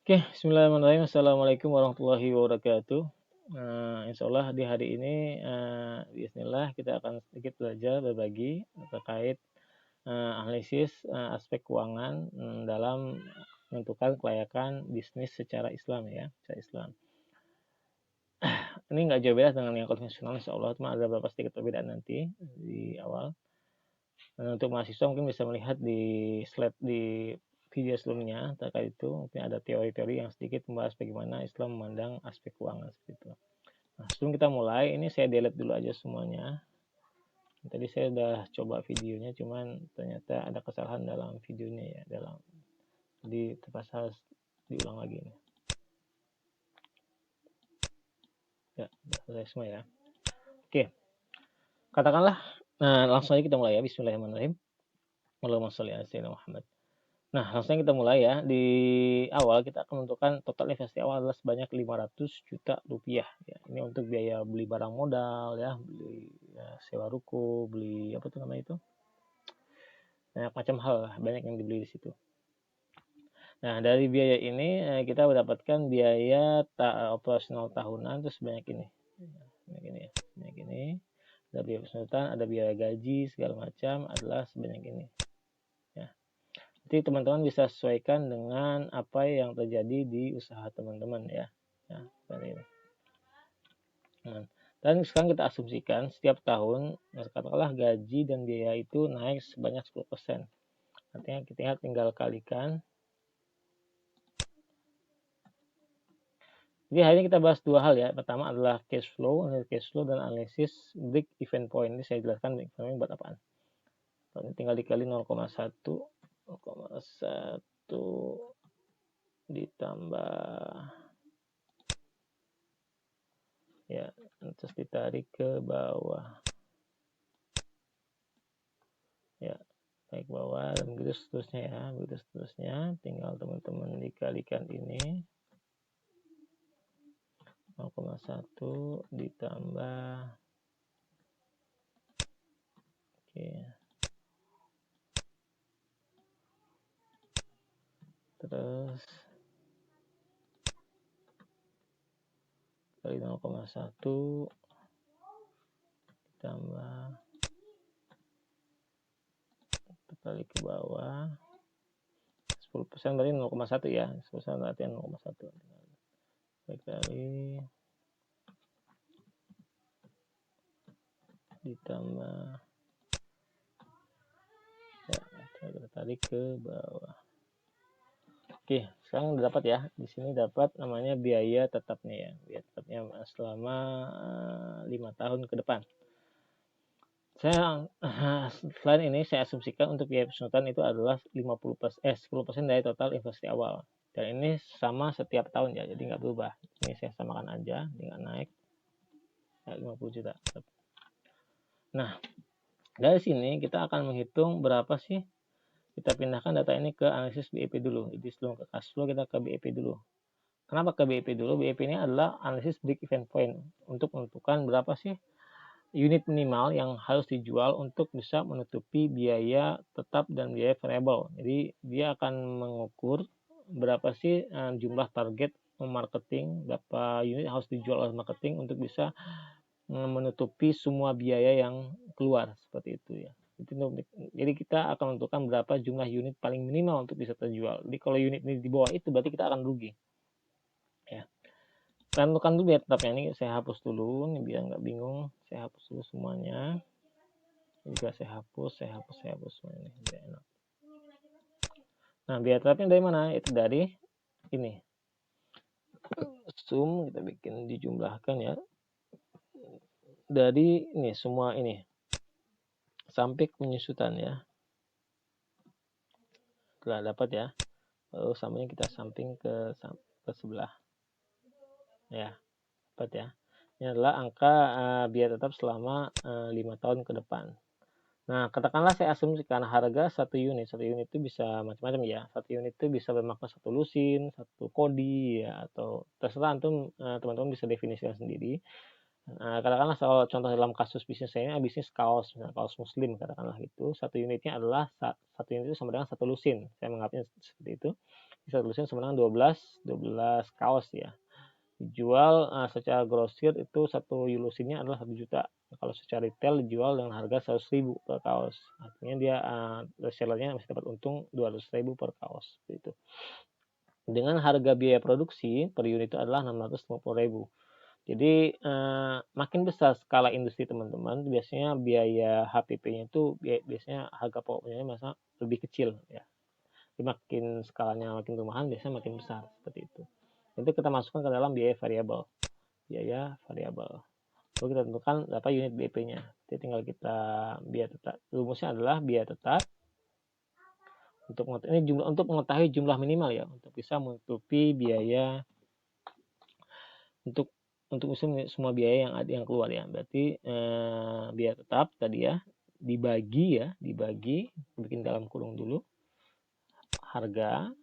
Oke, bismillahirrahmanirrahim. Assalamualaikum warahmatullahi wabarakatuh. Insya Allah di hari ini, bismillah kita akan sedikit belajar berbagi terkait analisis aspek keuangan dalam menentukan kelayakan bisnis secara Islam ya, secara Islam. Ini nggak jauh beda dengan yang konvensional, insya Allah, cuma ada beberapa sedikit perbedaan nanti di awal. Dan untuk mahasiswa mungkin bisa melihat di slide di video sebelumnya terkait itu, mungkin ada teori-teori yang sedikit membahas bagaimana Islam memandang aspek keuangan seperti itu. Nah, sebelum kita mulai, ini saya delete dulu aja semuanya. Tadi saya udah coba videonya, cuman ternyata ada kesalahan dalam videonya ya, jadi terpaksa harus diulang lagi nih. Ya, udah selesai semua ya. Oke, katakanlah, nah langsung aja kita mulai ya. Bismillahirrahmanirrahim. Allahumma sholli ala sayyidina Muhammad. Nah, langsung kita mulai ya. Di awal kita akan menentukan total investasi awal adalah sebanyak 500 juta rupiah. Ya, ini untuk biaya beli barang modal ya, beli ya, sewa ruko, beli apa tuh namanya itu? Banyak macam hal, banyak yang dibeli di situ. Nah, dari biaya ini kita mendapatkan biaya operasional tahunan itu sebanyak ini. Sebanyak ini ya, sebanyak ini. Ada biaya operasional, ada biaya gaji segala macam adalah sebanyak ini. Ya. Jadi teman-teman bisa sesuaikan dengan apa yang terjadi di usaha teman-teman ya. Ya, seperti ini. Nah, dan sekarang kita asumsikan setiap tahun, katakanlah gaji dan biaya itu naik sebanyak 10%. Artinya kita tinggal kalikan. Jadi hari ini kita bahas dua hal ya. Pertama adalah cash flow dan analisis break even point. Ini saya jelaskan break even point buat apaan. Ini tinggal dikali 0,1 ditambah ya, terus ditarik ke bawah ya, tarik bawah dan begitu seterusnya ya, begitu seterusnya. Tinggal teman-teman dikalikan ini 0,1 ditambah oke, terus kali 0,1 ditambah kali ke bawah 10% berarti 0,1 ya, 10% berarti 0,1 kali ditambah ya, kita tarik ke bawah. Oke, sekarang udah dapat ya. Di sini dapat namanya biaya tetapnya ya, biaya tetapnya selama 5 tahun ke depan. Selain ini saya asumsikan untuk biaya penyusutan itu adalah 10% dari total investasi awal. Dan ini sama setiap tahun ya, jadi nggak berubah. Ini saya samakan aja dengan naik ya, 50 juta. Nah, dari sini kita akan menghitung berapa sih. Kita pindahkan data ini ke analisis BEP dulu. Jadi sebelum ke cash flow kita ke BEP dulu. Kenapa ke BEP dulu? BEP ini adalah analisis break even point untuk menentukan berapa sih unit minimal yang harus dijual untuk bisa menutupi biaya tetap dan biaya variabel. Jadi dia akan mengukur berapa sih jumlah target marketing, berapa unit harus dijual oleh marketing untuk bisa menutupi semua biaya yang keluar seperti itu ya. Jadi kita akan menentukan berapa jumlah unit paling minimal untuk bisa terjual. Jadi kalau unit ini di bawah itu berarti kita akan rugi. Ya. Tentukan dulu biaya tetapnya, ini saya hapus dulu nih biar nggak bingung. Saya hapus dulu semuanya. Ini juga saya hapus semua ini biar enak. Nah, biaya tetapnya dari mana? Itu dari ini. Sum kita bikin dijumlahkan ya. Dari ini semua ini. Sampai penyusutan ya. Telah dapat ya. Lalu samanya kita samping ke sebelah. Ya, dapat ya. Ini adalah angka biaya tetap selama 5 tahun ke depan. Nah, katakanlah saya asumsikan harga satu unit itu bisa macam-macam ya. Satu unit itu bisa bermakna satu lusin, satu kodi ya, atau terserah antum teman-teman bisa definisikan sendiri. Katakanlah soal contoh dalam kasus bisnis saya, bisnis kaos, misalnya kaos muslim katakanlah gitu. Satu unitnya adalah satu unit itu sama dengan satu lusin. Saya menganggapnya seperti itu. satu lusin sama dengan 12 kaos ya. Dijual secara grosir itu satu lusinnya adalah 1 juta. Kalau secara retail dijual dengan harga 100.000 per kaos. Artinya dia resellernya masih dapat untung 200.000 per kaos itu. Dengan harga biaya produksi per unit itu adalah 650.000. Jadi makin besar skala industri teman-teman, biasanya biaya HPP-nya itu biasanya harga pokoknya masa lebih kecil ya. Jadi makin skalanya makin rumahan biasanya makin besar seperti itu. Itu kita masukkan ke dalam biaya variabel. Biaya variabel. Lalu kita tentukan berapa unit BIP-nya. Jadi tinggal kita biaya tetap. Rumusnya adalah biaya tetap untuk mengetahui jumlah minimal ya, untuk bisa menutupi biaya untuk semua biaya yang keluar ya. Berarti biaya tetap tadi ya dibagi bikin dalam kurung dulu harga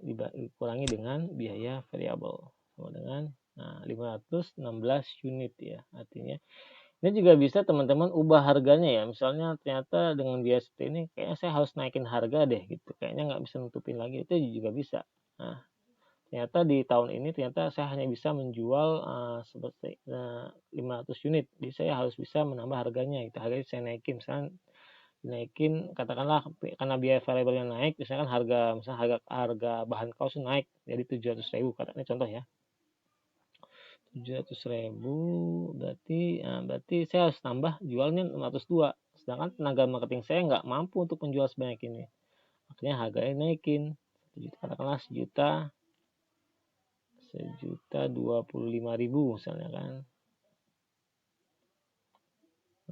dikurangi dengan biaya variabel sama dengan 516 unit ya. Artinya ini juga bisa teman-teman ubah harganya ya. Misalnya ternyata dengan biaya seperti ini kayaknya saya harus naikin harga deh gitu. Kayaknya nggak bisa nutupin lagi, itu juga bisa. Nah, ternyata di tahun ini ternyata saya hanya bisa menjual seperti 500 unit. Jadi saya harus bisa menambah harganya. Itu harganya saya naikin. Misalnya naikin katakanlah karena biaya variabelnya naik, misalkan harga bahan kaos naik jadi 700.000 katanya contoh ya. 700.000 berarti saya harus tambah jualnya 602, sedangkan tenaga marketing saya nggak mampu untuk menjual sebanyak ini, makanya harganya naikin katakanlah sejuta 25.000 misalnya kan.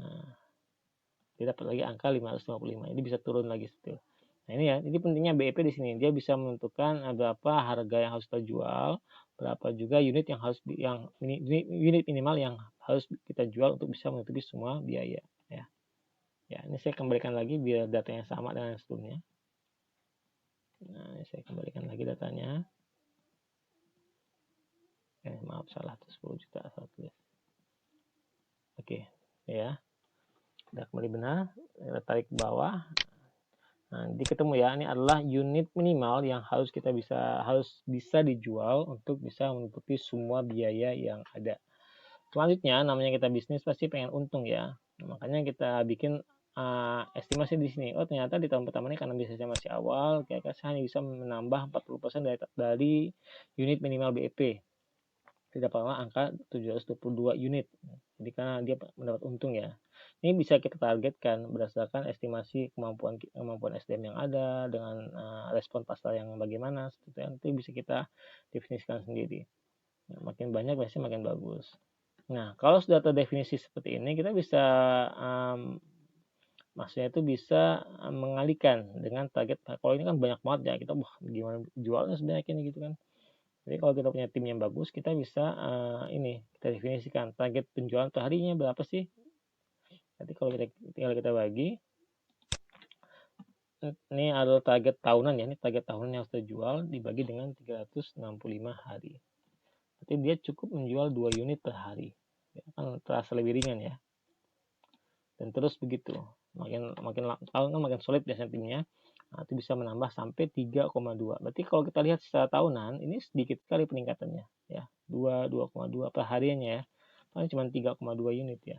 Nah, dia dapat lagi angka 555, ini bisa turun lagi seperti. Nah ini ya, ini pentingnya BIP di sini, dia bisa menentukan berapa harga yang harus kita jual, berapa juga unit unit minimal yang harus kita jual untuk bisa menutupi semua biaya ya. Ya, ini saya kembalikan lagi biar datanya sama dengan sebelumnya. Nah, ini saya kembalikan lagi datanya. Maaf salah, 10 juta salah tulis. Oke, ya. Sudah kembali benar, kita tarik ke bawah. Nah, nanti ketemu ya, ini adalah unit minimal yang harus bisa dijual untuk bisa menutupi semua biaya yang ada. Selanjutnya, namanya kita bisnis pasti pengen untung ya. Nah, makanya kita bikin estimasi di sini. Oh, ternyata di tahun pertama ini karena bisnisnya masih awal, kira-kira saya hanya bisa menambah 40% dari unit minimal BIP. Didapatlah angka 722 unit. Jadi karena dia mendapat untung ya. Ini bisa kita targetkan berdasarkan estimasi kemampuan SDM yang ada dengan respon pasar yang bagaimana, itu bisa kita definisikan sendiri. Nah, makin banyak biasanya makin bagus. Nah, kalau sudah terdefinisi seperti ini, kita bisa maksudnya itu bisa mengalihkan dengan target. Kalau ini kan banyak banget ya, kita gimana jualnya sebanyak ini gitu kan. Jadi kalau kita punya tim yang bagus, kita bisa kita definisikan target penjualan per harinya berapa sih. Nanti kalau kita bagi, ini adalah target tahunan ya, ini target tahunan yang harus terjual dibagi dengan 365 hari. Berarti dia cukup menjual 2 unit per hari. Ya, kan terasa lebih ringan ya. Dan terus begitu. Makin tahun kan makin solid biasanya timnya. Nah, itu bisa menambah sampai 3,2. Berarti kalau kita lihat secara tahunan, ini sedikit sekali peningkatannya ya. 2,2 per hariannya ya. Paling cuma 3,2 unit ya.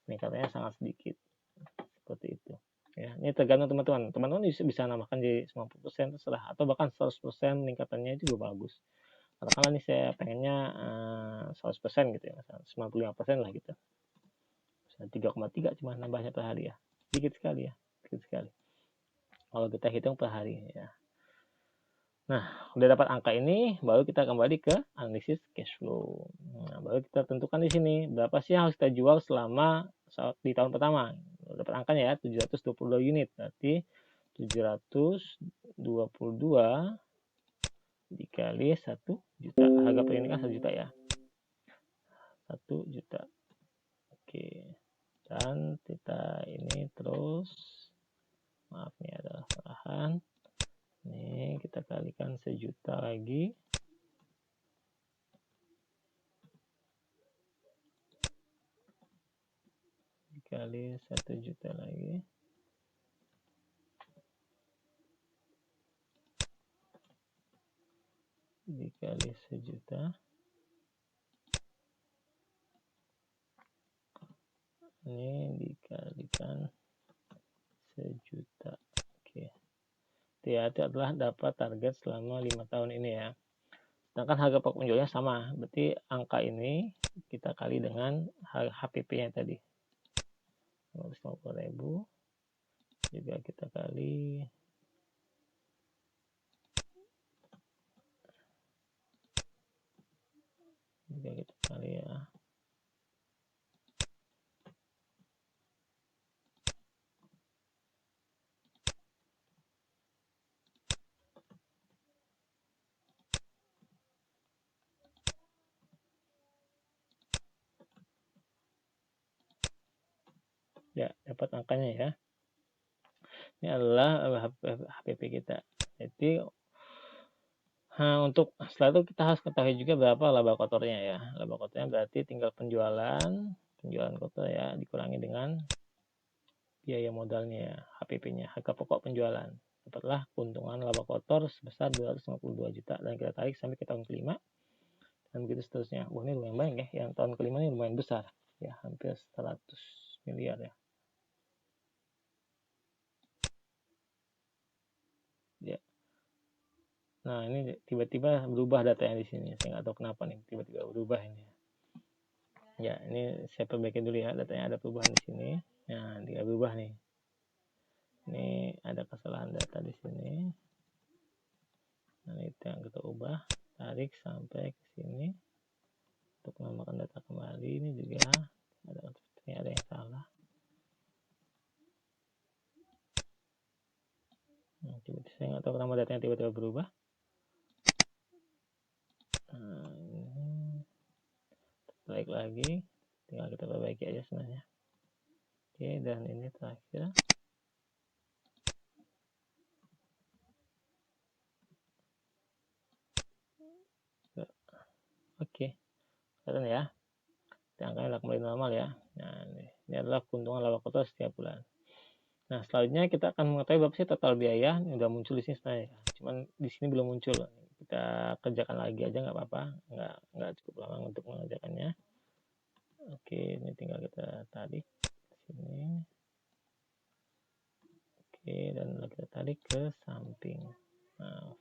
Peningkatannya sangat sedikit. Seperti itu. Ya, ini tergantung teman-teman. Teman-teman bisa nambahkan jadi 90% terserah, atau bahkan 100% peningkatannya itu juga bagus. Katakanlah nih saya pengennya 100% gitu ya, 95% lah gitu. 3,3 cuma nambahnya per hari ya, sedikit sekali ya, sedikit sekali kalau kita hitung per hari ya. Nah, udah dapat angka ini, baru kita kembali ke analisis cash flow. Nah, baru kita tentukan di sini berapa sih yang harus kita jual selama di tahun pertama. Dapat angkanya ya, 722 unit. Berarti 722 dikali 1 juta. Harga per unit kan 1 juta ya. 1 juta. Oke. Dan kita ini terus, maaf ini adalah kesalahan. Ini kita kalikan 1 juta lagi. Dikali 1 juta lagi. dikali 1 juta. Ini dikalikan 1 juta. Oke. Itu adalah dapat target selama 5 tahun ini ya. Sedangkan harga pokok penjualnya sama. Berarti angka ini kita kali dengan HPP-nya tadi. 150.000. Juga kita kali ya. Ya, dapat angkanya ya. Ini adalah HPP kita. Jadi untuk setelah itu kita harus ketahui juga berapa laba kotornya ya. Laba kotornya berarti tinggal penjualan kotor ya dikurangi dengan biaya modalnya ya, HPP-nya, harga pokok penjualan. Dapatlah keuntungan laba kotor sebesar 252 juta dan kita tarik sampai ke tahun kelima dan begitu seterusnya. Wah, ini lumayan banyak ya. Yang tahun kelima ini lumayan besar ya, hampir 100 miliar ya. Ya. Nah, ini tiba-tiba berubah datanya di sini. Saya nggak tahu kenapa nih tiba-tiba berubah ini. Ya, ini saya perbaiki dulu ya, datanya ada perubahan di sini. Nah, dia berubah nih. Ini ada kesalahan data di sini. Nah, itu yang kita ubah, tarik sampai ke sini untuk menambahkan data kembali. Ini juga ada yang salah. Nah, tiba-tiba saya nggak tahu kenapa datanya tiba-tiba berubah. Nah, ini balik lagi, tinggal kita perbaiki aja sebenarnya. Oke, dan ini terakhir. Oke, kelihatan ya. Angkanya kembali normal ya. Nah, ini adalah keuntungan laba kotor setiap bulan. Nah, selanjutnya kita akan mengetahui berapa sih total biaya. Ini udah muncul di sini sebenarnya. Cuman di sini belum muncul. Kita kerjakan lagi aja nggak apa-apa. Nggak cukup lama untuk mengerjakannya. Oke, ini tinggal kita tarik sini. Oke, dan kita tarik ke samping. Nah,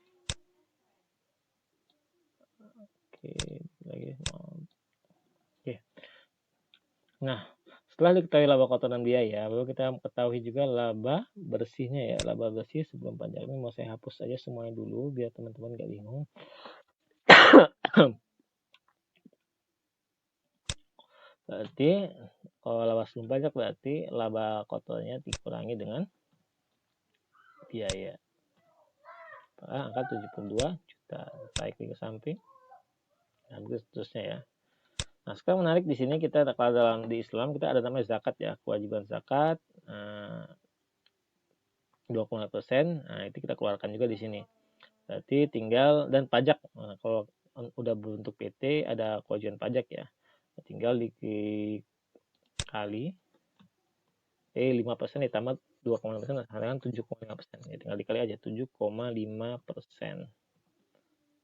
oke, lagi mau. Oke. Nah, setelah diketahui laba kotor dan biaya, baru kita ketahui juga laba bersihnya ya. Laba bersih sebelum pajak ini mau saya hapus aja semuanya dulu biar teman-teman gak bingung. Berarti kalau laba sebelum pajak berarti laba kotornya dikurangi dengan biaya. Angka 72 juta. Tarik ke samping. Dan seterusnya ya. Nah, sekarang menarik di sini kita kalau dalam di Islam kita ada namanya zakat ya, kewajiban zakat 20%. Nah, itu kita keluarkan juga di sini. Berarti tinggal dan pajak. Nah, kalau udah berbentuk PT ada kewajiban pajak ya. Tinggal dikali 5% ditambah 2,5% dengan 7,5%. Ya, tinggal dikali aja 7,5%.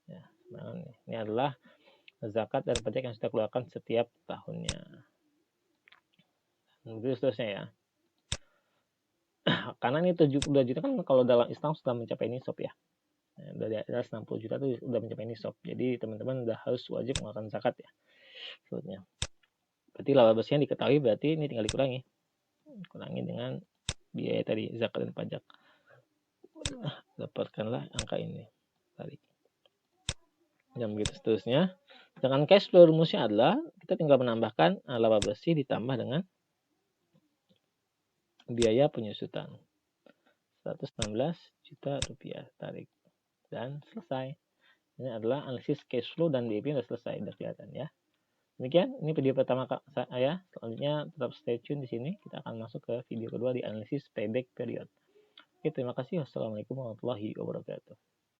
Ya, nah, ini adalah zakat dan pajak yang sudah keluarkan setiap tahunnya. Begitu seterusnya ya. Karena ini 72 juta kan kalau dalam Islam sudah mencapai nisab ya. Dari atas 60 juta itu sudah mencapai nisab. Jadi teman-teman sudah harus wajib mengeluarkan zakat ya. Sebetulnya. Berarti laba bersihnya diketahui, berarti ini tinggal dikurangi. Kurangi dengan biaya tadi, zakat dan pajak. Dapatkanlah angka ini. Tarik. Dan begitu seterusnya. Dengan cash flow rumusnya adalah kita tinggal menambahkan laba bersih ditambah dengan biaya penyusutan. 116 juta rupiah. Tarik. Dan selesai. Ini adalah analisis cash flow dan DP sudah selesai. Sudah kelihatan ya. Demikian, ini video pertama saya. Selanjutnya tetap stay tune di sini. Kita akan masuk ke video kedua di analisis payback period. Oke, terima kasih. Wassalamualaikum warahmatullahi wabarakatuh.